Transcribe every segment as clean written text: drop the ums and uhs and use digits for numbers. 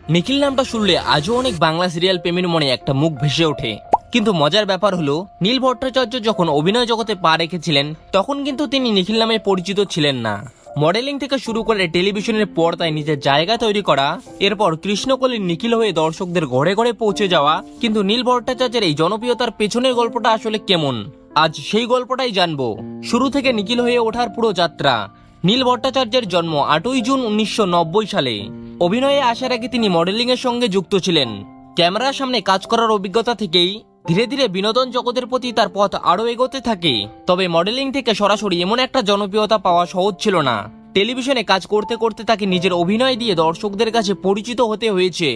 নিখিল নামটা শুনলে আজও অনেক বাংলা সিরিয়াল প্রেমীর মনে একটা মুখ ভেসে ওঠে। কিন্তু মজার ব্যাপার হলো, নীল ভট্টাচার্য যখন অভিনয় জগতে পা রেখেছিলেন তখন কিন্তু তিনি নিখিল নামে পরিচিত ছিলেন না। মডেলিং থেকে শুরু করে টেলিভিশনের পর্দায় নিজের জায়গা তৈরি করা, এরপর কৃষ্ণকলির নিখিল হয়ে দর্শকদের ঘরে ঘরে পৌঁছে যাওয়া। কিন্তু নীল ভট্টাচার্যের এই জনপ্রিয়তার পেছনের গল্পটা আসলে কেমন, আজ সেই গল্পটাই জানবো। শুরু থেকে নিখিল হয়ে ওঠার পুরো যাত্রা। নীল ভট্টাচার্যের জন্ম 8ই জুন 1990 সালে। অভিনয়ে আসার আগে তিনি মডেলিং এর সঙ্গে যুক্ত ছিলেন। ক্যামেরার সামনে কাজ করার অভিজ্ঞতা থেকেই ধীরে ধীরে বিনোদন জগতের প্রতি তার পথ আরো এগোতে থাকে। তবে মডেলিং থেকে সরাসরি এমন একটা জনপ্রিয়তা পাওয়া সহজ ছিল না। টেলিভিশনে কাজ করতে করতে তাকে নিজের অভিনয় দিয়ে দর্শকদের কাছে পরিচিত হতে হয়েছে।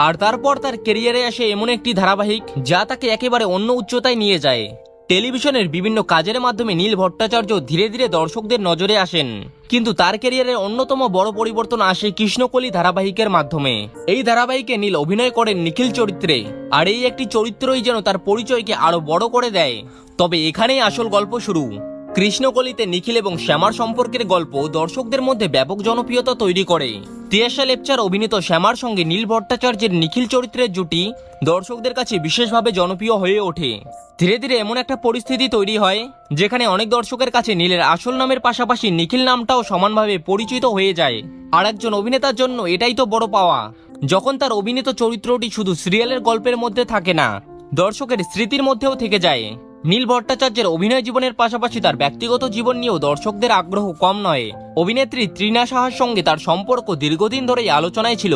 আর তারপর তার ক্যারিয়ারে আসে এমন একটি ধারাবাহিক যা তাকে একেবারে অন্য উচ্চতায় নিয়ে যায়। টেলিভিশনের বিভিন্ন কাজের মাধ্যমে নীল ভট্টাচার্য ধীরে ধীরে দর্শকদের নজরে আসেন। কিন্তু তার ক্যারিয়ারের অন্যতম বড় পরিবর্তন আসে কৃষ্ণকলি ধারাবাহিকের মাধ্যমে। এই ধারাবাহিকে নীল অভিনয় করেন নিখিল চরিত্রে, আর এই একটি চরিত্রই যেন তার পরিচয়কে আরো বড় করে দেয়। তবে এখানেই আসল গল্প শুরু। কৃষ্ণকলিতে নিখিল এবং শ্যামার সম্পর্কের গল্প দর্শকদের মধ্যে ব্যাপক জনপ্রিয়তা তৈরি করে। তিয়াশা লেপচার অভিনীত শ্যামার সঙ্গে নীল ভট্টাচার্যের নিখিল চরিত্রের জুটি দর্শকদের কাছে বিশেষভাবে জনপ্রিয় হয়ে ওঠে। ধীরে ধীরে এমন একটা পরিস্থিতি তৈরি হয় যেখানে অনেক দর্শকের কাছে নীলের আসল নামের পাশাপাশি নিখিল নামটাও সমানভাবে পরিচিত হয়ে যায়। আর একজন অভিনেতার জন্য এটাই তো বড় পাওয়া, যখন তার অভিনীত চরিত্রটি শুধু সিরিয়ালের গল্পের মধ্যে থাকে না, দর্শকের স্মৃতির মধ্যেও থেকে যায়। নীল ভট্টাচার্যের অভিনয় জীবনের পাশাপাশি তার ব্যক্তিগত জীবন নিয়েও দর্শকদের আগ্রহ কম নয়। অভিনেত্রী তৃণা সাহার সঙ্গে তার সম্পর্ক দীর্ঘদিন ধরেই আলোচনায় ছিল।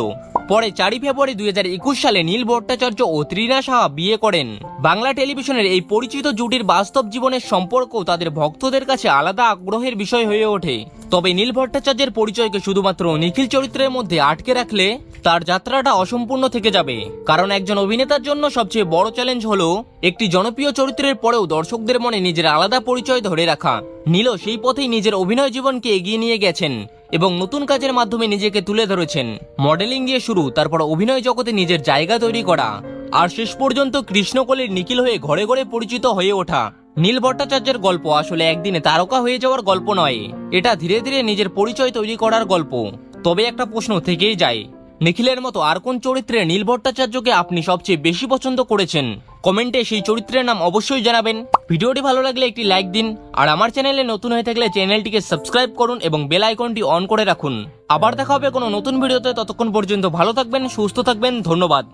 পরে 4 ফেব্রুয়ারি 2021 সালে নীল ভট্টাচার্য ও তৃণা সাহা বিয়ে করেন। বাংলা টেলিভিশনের এই পরিচিত জুটির বাস্তব জীবনের সম্পর্ক তাদের ভক্তদের কাছে আলাদা আগ্রহের বিষয় হয়ে ওঠে। তবে নীল ভট্টাচার্যের পরিচয়কে শুধুমাত্র নিখিল চরিত্রের মধ্যে আটকে রাখলে তার যাত্রাটা অসম্পূর্ণ থেকে যাবে। কারণ একজন অভিনেতার জন্য সবচেয়ে বড় চ্যালেঞ্জ হলো একটি জনপ্রিয় চরিত্রের পরেও দর্শকদের মনে নিজের আলাদা পরিচয় ধরে রাখা। নীলও সেই পথেই নিজের অভিনয় জীবনকে এগিয়ে নিয়ে গেছেন এবং নতুন কাজের মাধ্যমে নিজেকে তুলে ধরেছেন। মডেলিং দিয়ে শুরু, তারপর অভিনয় জগতে নিজের জায়গা তৈরি করা, আর শেষ পর্যন্ত কৃষ্ণকলির নিখিল হয়ে ঘরে ঘরে পরিচিত হয়ে ওঠা। নীল ভট্টাচার্যের গল্প আসলে একদিনে তারকা হয়ে যাওয়ার গল্প নয়, এটা ধীরে ধীরে নিজের পরিচয় তৈরি করার গল্প। তবে একটা প্রশ্ন থেকেই যায়, নিখিলের মতো আর কোন চরিত্রে নীল ভট্টাচার্যকে আপনি সবচেয়ে বেশি পছন্দ করেছেন? কমেন্টে সেই চরিত্রের নাম অবশ্যই জানাবেন। ভিডিওটি ভালো লাগলে একটি লাইক দিন, আর আমার চ্যানেলে নতুন হয়ে থাকলে চ্যানেলটিকে সাবস্ক্রাইব করুন এবং বেল আইকনটি অন করে রাখুন। আবার দেখা হবে কোনো নতুন ভিডিওতে। ততক্ষণ পর্যন্ত ভালো থাকবেন, সুস্থ থাকবেন, ধন্যবাদ।